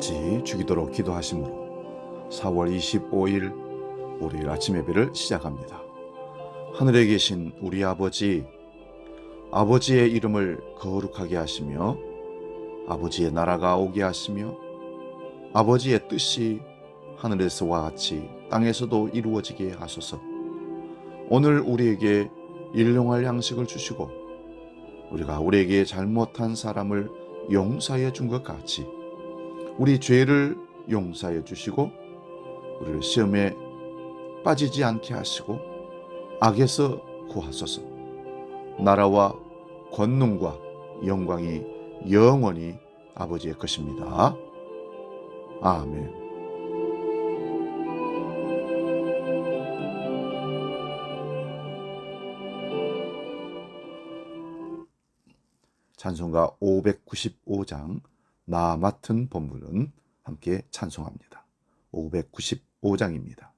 같이 주기도록 기도하심으로 4월 25일 월요일 아침 예배를 시작합니다. 하늘에 계신 우리 아버지, 아버지의 이름을 거룩하게 하시며 아버지의 나라가 오게 하시며 아버지의 뜻이 하늘에서와 같이 땅에서도 이루어지게 하소서. 오늘 우리에게 일용할 양식을 주시고 우리가 우리에게 잘못한 사람을 용서해 준 것 같이 우리 죄를 용서해 주시고 우리를 시험에 빠지지 않게 하시고 악에서 구하소서. 나라와 권능과 영광이 영원히 아버지의 것입니다. 아멘. 찬송가 595장 나 맡은 본문은 함께 찬송합니다. 595장입니다.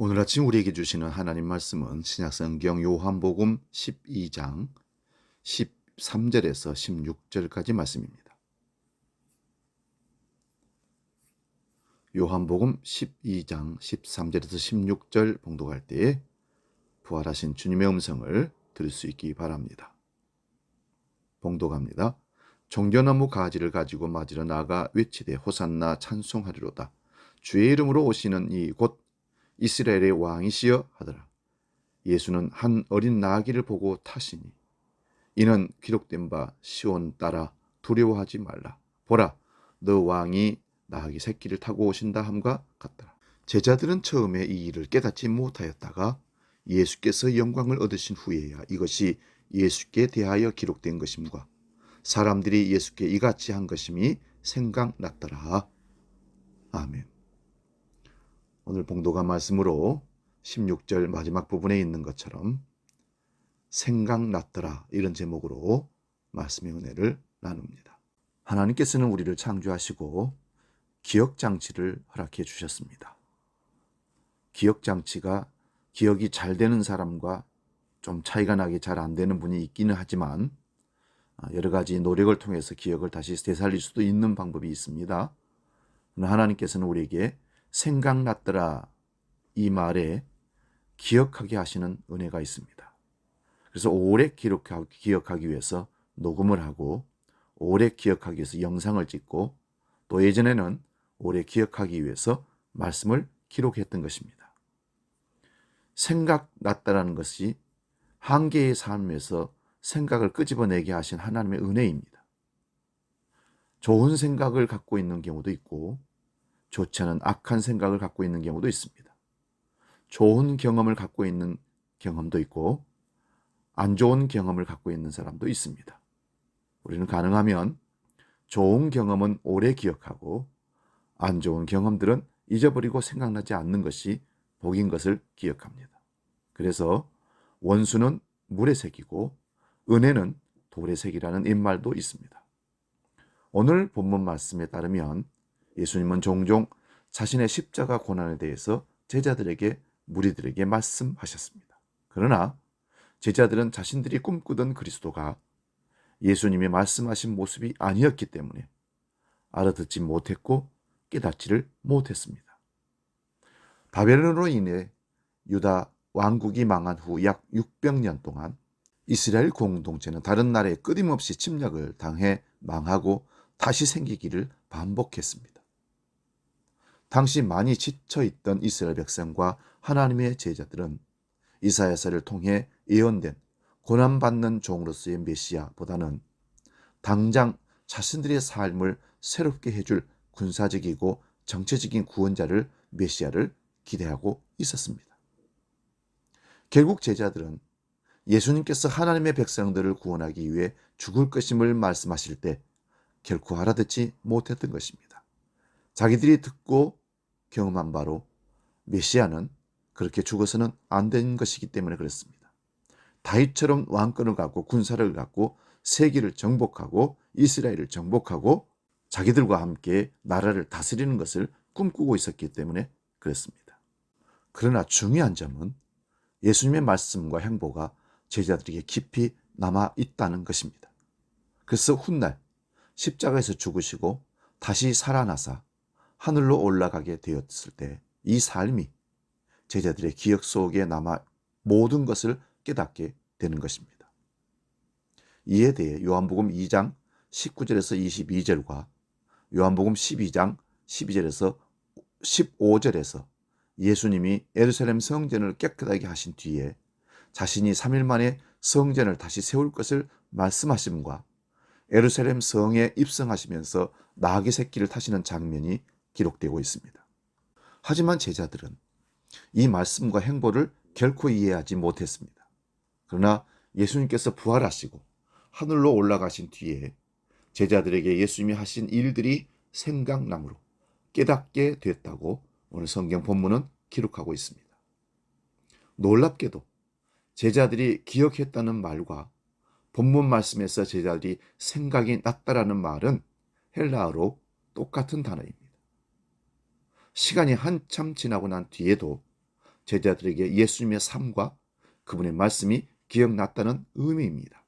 오늘 아침 우리에게 주시는 하나님 말씀은 신약성경 요한복음 12장 13절에서 16절까지 말씀입니다. 요한복음 12장 13절에서 16절 봉독할 때에 부활하신 주님의 음성을 들을 수 있기 바랍니다. 봉독합니다. 종려나무 가지를 가지고 맞으러 나가 외치되 호산나 찬송하리로다. 주의 이름으로 오시는 이 곧 이스라엘의 왕이시여 하더라. 예수는 한 어린 나귀를 보고 타시니 이는 기록된 바 시온 따라 두려워하지 말라. 보라, 너 왕이 나귀 새끼를 타고 오신다 함과 같더라. 제자들은 처음에 이 일을 깨닫지 못하였다가 예수께서 영광을 얻으신 후에야 이것이 예수께 대하여 기록된 것임과 사람들이 예수께 이같이 한 것임이 생각났더라. 아멘. 오늘 봉독한 말씀으로 16절 마지막 부분에 있는 것처럼 생각났더라 이런 제목으로 말씀의 은혜를 나눕니다. 하나님께서는 우리를 창조하시고 기억장치를 허락해 주셨습니다. 기억장치가 기억이 잘 되는 사람과 좀 차이가 나게 잘 안 되는 분이 있기는 하지만 여러 가지 노력을 통해서 기억을 다시 되살릴 수도 있는 방법이 있습니다. 하나님께서는 우리에게 생각났더라 이 말에 기억하게 하시는 은혜가 있습니다. 그래서 오래 기억하기 위해서 녹음을 하고 오래 기억하기 위해서 영상을 찍고 또 예전에는 오래 기억하기 위해서 말씀을 기록했던 것입니다. 생각났다라는 것이 한 개의 삶에서 생각을 끄집어내게 하신 하나님의 은혜입니다. 좋은 생각을 갖고 있는 경우도 있고 좋지 않은 악한 생각을 갖고 있는 경우도 있습니다. 좋은 경험을 갖고 있는 경험도 있고 안 좋은 경험을 갖고 있는 사람도 있습니다. 우리는 가능하면 좋은 경험은 오래 기억하고 안 좋은 경험들은 잊어버리고 생각나지 않는 것이 복인 것을 기억합니다. 그래서 원수는 물의 색이고 은혜는 돌의 색이라는 옛말도 있습니다. 오늘 본문 말씀에 따르면 예수님은 종종 자신의 십자가 고난에 대해서 제자들에게 무리들에게 말씀하셨습니다. 그러나 제자들은 자신들이 꿈꾸던 그리스도가 예수님이 말씀하신 모습이 아니었기 때문에 알아듣지 못했고 깨닫지를 못했습니다. 바벨론으로 인해 유다 왕국이 망한 후 약 600년 동안 이스라엘 공동체는 다른 나라에 끊임없이 침략을 당해 망하고 다시 생기기를 반복했습니다. 당시 많이 지쳐있던 이스라엘 백성과 하나님의 제자들은 이사야서를 통해 예언된 고난받는 종으로서의 메시아보다는 당장 자신들의 삶을 새롭게 해줄 군사적이고 정치적인 구원자를 메시아를 기대하고 있었습니다. 결국 제자들은 예수님께서 하나님의 백성들을 구원하기 위해 죽을 것임을 말씀하실 때 결코 알아듣지 못했던 것입니다. 자기들이 듣고 경험한 바로 메시아는 그렇게 죽어서는 안 된 것이기 때문에 그렇습니다. 다윗처럼 왕권을 갖고 군사를 갖고 세계를 정복하고 이스라엘을 정복하고 자기들과 함께 나라를 다스리는 것을 꿈꾸고 있었기 때문에 그렇습니다. 그러나 중요한 점은 예수님의 말씀과 행보가 제자들에게 깊이 남아 있다는 것입니다. 그래서 훗날 십자가에서 죽으시고 다시 살아나사 하늘로 올라가게 되었을 때 이 삶이 제자들의 기억 속에 남아 모든 것을 깨닫게 되는 것입니다. 이에 대해 요한복음 2장 19절에서 22절과 요한복음 12장 12절에서 15절에서 예수님이 예루살렘 성전을 깨끗하게 하신 뒤에 자신이 3일 만에 성전을 다시 세울 것을 말씀하심과 예루살렘 성에 입성하시면서 나귀 새끼를 타시는 장면이 기록되고 있습니다. 하지만 제자들은 이 말씀과 행보를 결코 이해하지 못했습니다. 그러나 예수님께서 부활하시고 하늘로 올라가신 뒤에 제자들에게 예수님이 하신 일들이 생각나므로 깨닫게 됐다고 오늘 성경 본문은 기록하고 있습니다. 놀랍게도 제자들이 기억했다는 말과 본문 말씀에서 제자들이 생각이 났다라는 말은 헬라어로 똑같은 단어입니다. 시간이 한참 지나고 난 뒤에도 제자들에게 예수님의 삶과 그분의 말씀이 기억났다는 의미입니다.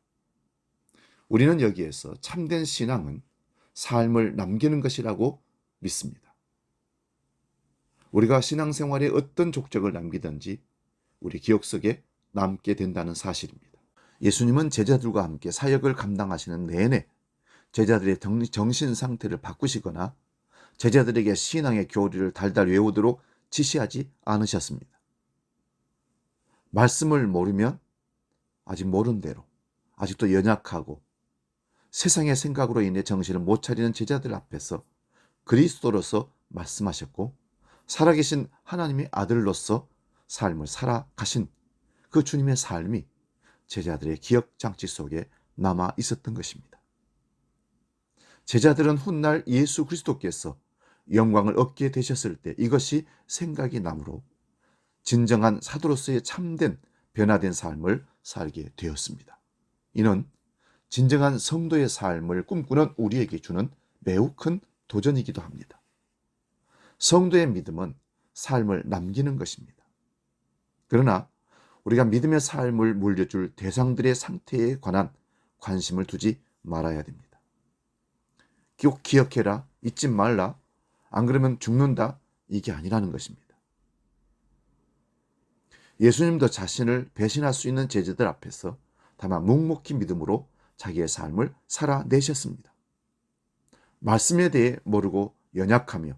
우리는 여기에서 참된 신앙은 삶을 남기는 것이라고 믿습니다. 우리가 신앙생활에 어떤 족적을 남기든지 우리 기억 속에 남게 된다는 사실입니다. 예수님은 제자들과 함께 사역을 감당하시는 내내 제자들의 정신 상태를 바꾸시거나 제자들에게 신앙의 교리를 달달 외우도록 지시하지 않으셨습니다. 말씀을 모르면 아직 모르는 대로 아직도 연약하고 세상의 생각으로 인해 정신을 못 차리는 제자들 앞에서 그리스도로서 말씀하셨고 살아계신 하나님의 아들로서 삶을 살아가신 그 주님의 삶이 제자들의 기억 장치 속에 남아 있었던 것입니다. 제자들은 훗날 예수 그리스도께서 영광을 얻게 되셨을 때 이것이 생각이 나므로 진정한 사도로서의 참된 변화된 삶을 살게 되었습니다. 이는 진정한 성도의 삶을 꿈꾸는 우리에게 주는 매우 큰 도전이기도 합니다. 성도의 믿음은 삶을 남기는 것입니다. 그러나 우리가 믿음의 삶을 물려줄 대상들의 상태에 관한 관심을 두지 말아야 됩니다. 꼭 기억해라, 잊지 말라, 안 그러면 죽는다, 이게 아니라는 것입니다. 예수님도 자신을 배신할 수 있는 제자들 앞에서 다만 묵묵히 믿음으로 자기의 삶을 살아내셨습니다. 말씀에 대해 모르고 연약하며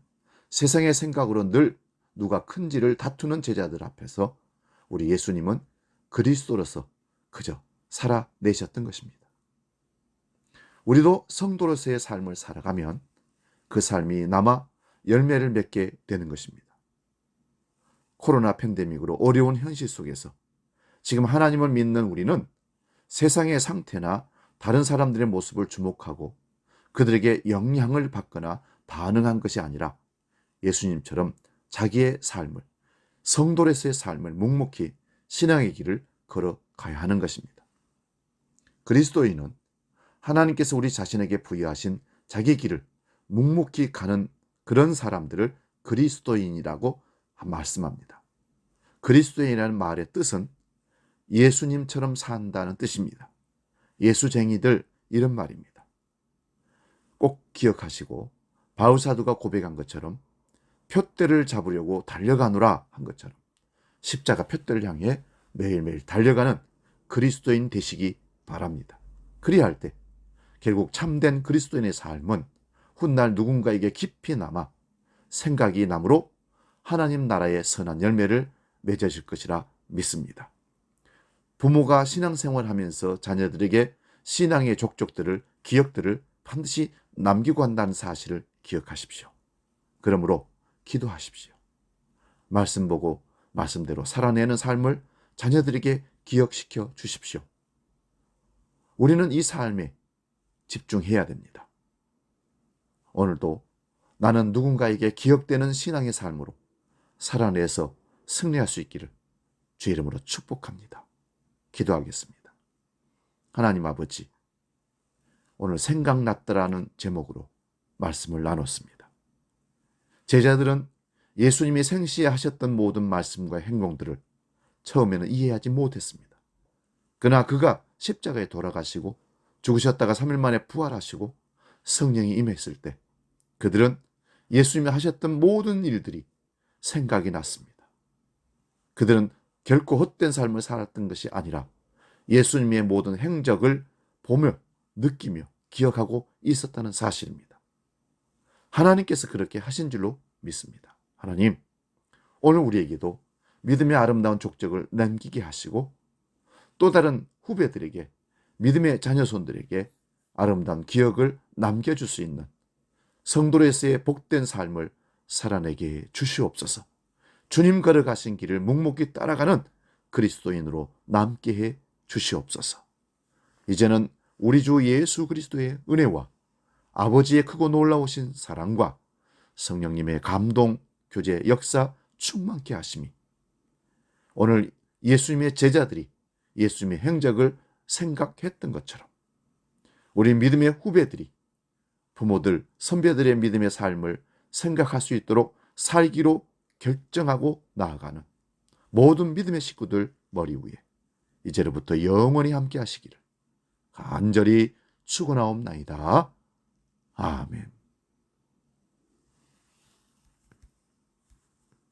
세상의 생각으로 늘 누가 큰지를 다투는 제자들 앞에서 우리 예수님은 그리스도로서 그저 살아내셨던 것입니다. 우리도 성도로서의 삶을 살아가면 그 삶이 남아 열매를 맺게 되는 것입니다. 코로나 팬데믹으로 어려운 현실 속에서 지금 하나님을 믿는 우리는 세상의 상태나 다른 사람들의 모습을 주목하고 그들에게 영향을 받거나 반응한 것이 아니라 예수님처럼 자기의 삶을, 성도로서의 삶을 묵묵히 신앙의 길을 걸어가야 하는 것입니다. 그리스도인은 하나님께서 우리 자신에게 부여하신 자기 길을 묵묵히 가는 그런 사람들을 그리스도인이라고 말씀합니다. 그리스도인이라는 말의 뜻은 예수님처럼 산다는 뜻입니다. 예수쟁이들 이런 말입니다. 꼭 기억하시고 바울사도가 고백한 것처럼 표대를 잡으려고 달려가노라 한 것처럼 십자가 표대를 향해 매일매일 달려가는 그리스도인 되시기 바랍니다. 그리할 때 결국 참된 그리스도인의 삶은 훗날 누군가에게 깊이 남아 생각이 남으로 하나님 나라의 선한 열매를 맺으실 것이라 믿습니다. 부모가 신앙생활하면서 자녀들에게 신앙의 족적들을, 기억들을 반드시 남기고 한다는 사실을 기억하십시오. 그러므로 기도하십시오. 말씀 보고 말씀대로 살아내는 삶을 자녀들에게 기억시켜 주십시오. 우리는 이 삶에 집중해야 됩니다. 오늘도 나는 누군가에게 기억되는 신앙의 삶으로 살아내서 승리할 수 있기를 주의 이름으로 축복합니다. 기도하겠습니다. 하나님 아버지, 오늘 생각났다라는 제목으로 말씀을 나눴습니다. 제자들은 예수님이 생시에 하셨던 모든 말씀과 행동들을 처음에는 이해하지 못했습니다. 그러나 그가 십자가에 돌아가시고 죽으셨다가 3일 만에 부활하시고 성령이 임했을 때 그들은 예수님이 하셨던 모든 일들이 생각이 났습니다. 그들은 결코 헛된 삶을 살았던 것이 아니라 예수님의 모든 행적을 보며 느끼며 기억하고 있었다는 사실입니다. 하나님께서 그렇게 하신 줄로 믿습니다. 하나님, 오늘 우리에게도 믿음의 아름다운 족적을 남기게 하시고 또 다른 후배들에게, 믿음의 자녀손들에게 아름다운 기억을 남겨줄 수 있는 성도로서의 복된 삶을 살아내게 주시옵소서. 주님 걸어가신 길을 묵묵히 따라가는 그리스도인으로 남게 해 주시옵소서. 이제는 우리 주 예수 그리스도의 은혜와 아버지의 크고 놀라우신 사랑과 성령님의 감동, 교제, 역사 충만케 하심이 오늘 예수님의 제자들이 예수님의 행적을 생각했던 것처럼 우리 믿음의 후배들이 부모들, 선배들의 믿음의 삶을 생각할 수 있도록 살기로 결정하고 나아가는 모든 믿음의 식구들 머리 위에 이제로부터 영원히 함께 하시기를 간절히 축원하옵나이다. 아멘.